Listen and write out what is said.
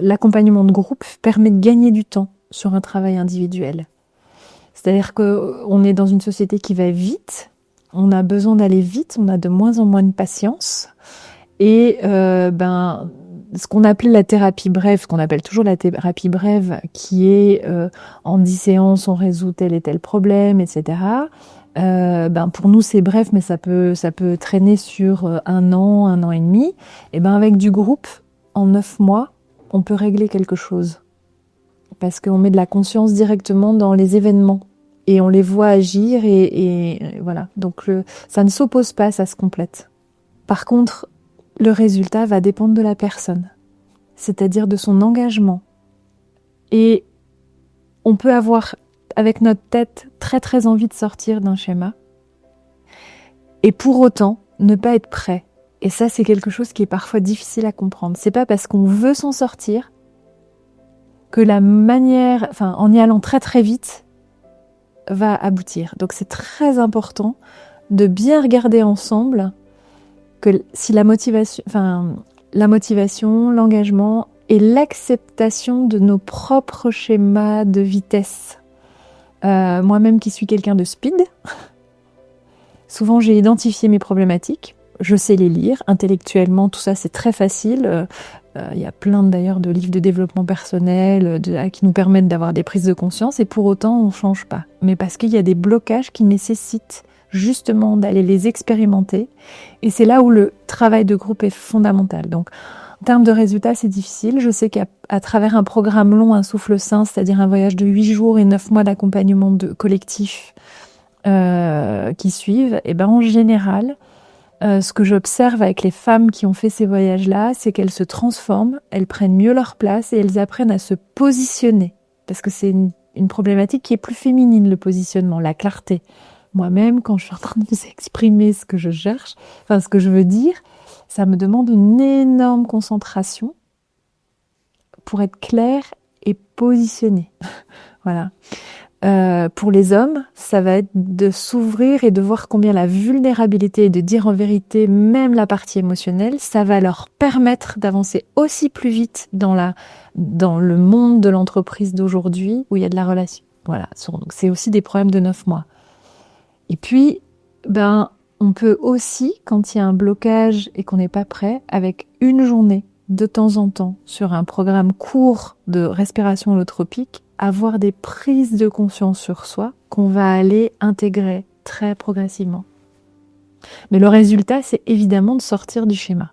L'accompagnement de groupe permet de gagner du temps sur un travail individuel. C'est-à-dire qu'on est dans une société qui va vite, on a besoin d'aller vite, on a de moins en moins de patience. Et ce qu'on appelait la thérapie brève, ce qu'on appelle toujours la thérapie brève, qui est en 10 séances, on résout tel et tel problème, etc. Pour nous c'est bref, mais ça peut traîner sur 1 an et demi. Et avec du groupe, en 9 mois, on peut régler quelque chose. Parce qu'on met de la conscience directement dans les événements. Et on les voit agir et voilà. Donc ça ne s'oppose pas, ça se complète. Par contre, le résultat va dépendre de la personne, c'est-à-dire de son engagement. Et on peut avoir, avec notre tête, très très envie de sortir d'un schéma, et pour autant, ne pas être prêt. Et ça, c'est quelque chose qui est parfois difficile à comprendre. C'est pas parce qu'on veut s'en sortir que la manière, en y allant très très vite, va aboutir. Donc c'est très important de bien regarder ensemble que si la motivation, l'engagement et l'acceptation de nos propres schémas de vitesse. Moi-même qui suis quelqu'un de speed, souvent j'ai identifié mes problématiques, je sais les lire, intellectuellement tout ça c'est très facile. Il y a plein d'ailleurs de livres de développement personnel qui nous permettent d'avoir des prises de conscience et pour autant on ne change pas. Mais parce qu'il y a des blocages qui nécessitent justement d'aller les expérimenter et c'est là où le travail de groupe est fondamental. Donc en termes de résultats c'est difficile, je sais qu'à travers un programme long, un souffle sain, c'est-à-dire un voyage de 8 jours et 9 mois d'accompagnement de collectif qui suivent, et en général ce que j'observe avec les femmes qui ont fait ces voyages-là, c'est qu'elles se transforment, elles prennent mieux leur place et elles apprennent à se positionner parce que c'est une problématique qui est plus féminine, le positionnement, la clarté. Moi-même, quand je suis en train de vous exprimer ce que je cherche, ce que je veux dire, ça me demande une énorme concentration pour être claire et positionnée. Voilà. Pour les hommes, ça va être de s'ouvrir et de voir combien la vulnérabilité et de dire en vérité même la partie émotionnelle, ça va leur permettre d'avancer aussi plus vite dans le monde de l'entreprise d'aujourd'hui où il y a de la relation. Voilà. Donc c'est aussi des problèmes de 9 mois. Et puis, on peut aussi, quand il y a un blocage et qu'on n'est pas prêt, avec une journée de temps en temps sur un programme court de respiration holotropique, avoir des prises de conscience sur soi qu'on va aller intégrer très progressivement. Mais le résultat, c'est évidemment de sortir du schéma.